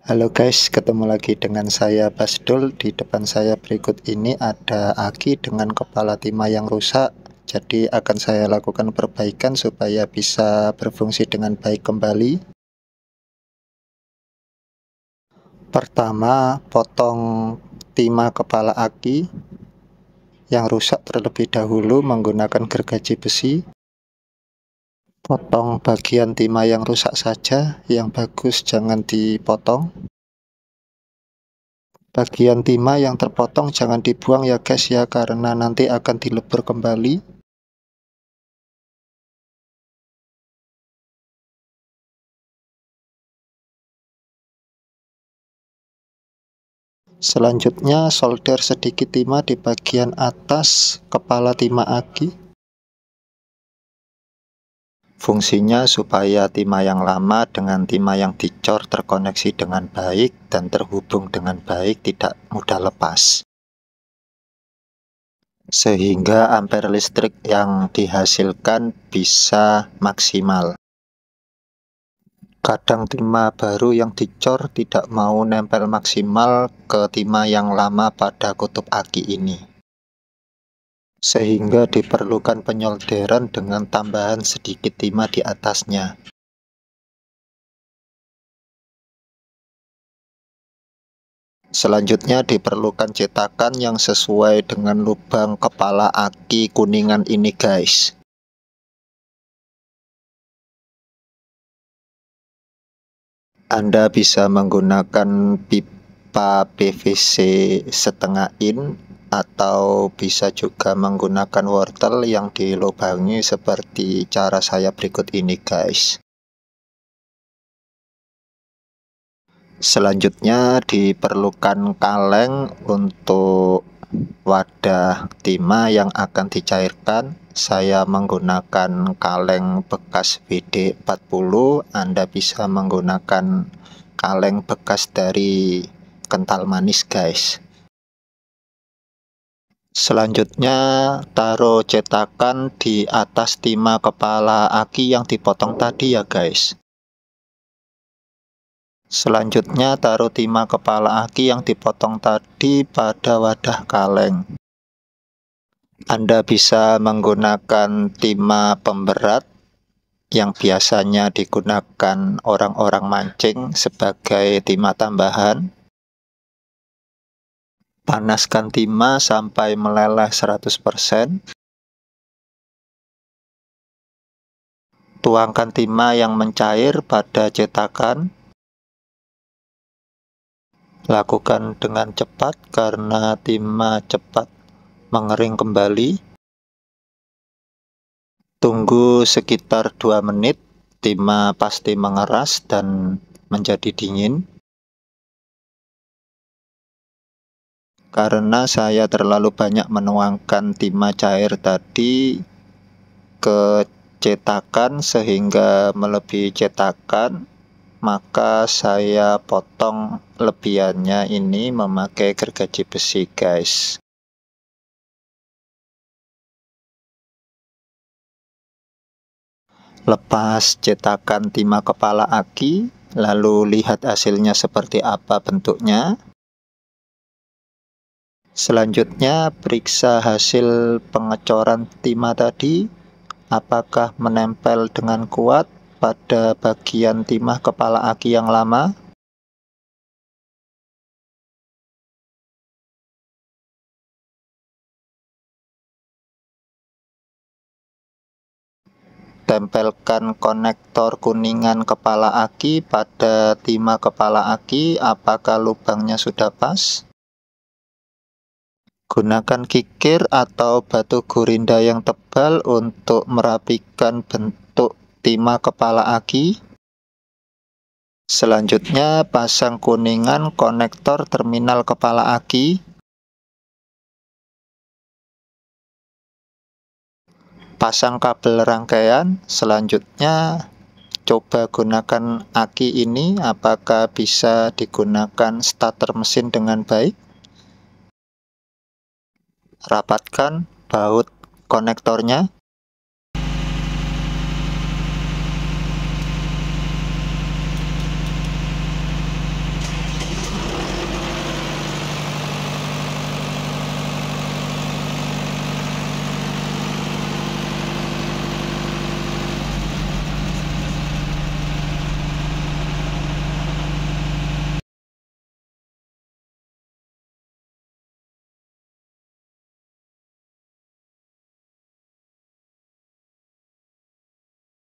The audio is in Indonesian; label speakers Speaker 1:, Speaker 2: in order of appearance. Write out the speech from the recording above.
Speaker 1: Halo guys, ketemu lagi dengan saya Basdul. Di depan saya berikut ini ada aki dengan kepala timah yang rusak. Jadi akan saya lakukan perbaikan supaya bisa berfungsi dengan baik kembali. Pertama, potong timah kepala aki yang rusak terlebih dahulu menggunakan gergaji besi. Potong bagian timah yang rusak saja, yang bagus jangan dipotong. Bagian timah yang terpotong jangan dibuang ya guys ya, karena nanti akan dilebur kembali. Selanjutnya solder sedikit timah di bagian atas kepala timah aki. Fungsinya supaya timah yang lama dengan timah yang dicor terkoneksi dengan baik dan terhubung dengan baik, tidak mudah lepas, sehingga ampere listrik yang dihasilkan bisa maksimal. Kadang timah baru yang dicor tidak mau nempel maksimal ke timah yang lama pada kutub aki ini, sehingga diperlukan penyolderan dengan tambahan sedikit timah di atasnya. Selanjutnya diperlukan cetakan yang sesuai dengan lubang kepala aki kuningan ini guys. Anda bisa menggunakan pipa PVC setengah in, atau bisa juga menggunakan wortel yang dilubangi seperti cara saya berikut ini guys. Selanjutnya diperlukan kaleng untuk wadah timah yang akan dicairkan. Saya menggunakan kaleng bekas WD-40. Anda bisa menggunakan kaleng bekas dari kental manis guys. Selanjutnya taruh cetakan di atas timah kepala aki yang dipotong tadi ya guys. Selanjutnya taruh timah kepala aki yang dipotong tadi pada wadah kaleng. Anda bisa menggunakan timah pemberat yang biasanya digunakan orang-orang mancing sebagai timah tambahan. Panaskan timah sampai meleleh 100%. Tuangkan timah yang mencair pada cetakan. Lakukan dengan cepat karena timah cepat mengering kembali. Tunggu sekitar 2 menit, timah pasti mengeras dan menjadi dingin. Karena saya terlalu banyak menuangkan timah cair tadi ke cetakan sehingga melebihi cetakan, maka saya potong lebihannya ini memakai gergaji besi guys. Lepas cetakan timah kepala aki, lalu lihat hasilnya seperti apa bentuknya. Selanjutnya periksa hasil pengecoran timah tadi, apakah menempel dengan kuat pada bagian timah kepala aki yang lama. Tempelkan konektor kuningan kepala aki pada timah kepala aki, apakah lubangnya sudah pas. Gunakan kikir atau batu gurinda yang tebal untuk merapikan bentuk timah kepala aki. Selanjutnya pasang kuningan konektor terminal kepala aki. Pasang kabel rangkaian. Selanjutnya coba gunakan aki ini, apakah bisa digunakan starter mesin dengan baik. Rapatkan baut konektornya.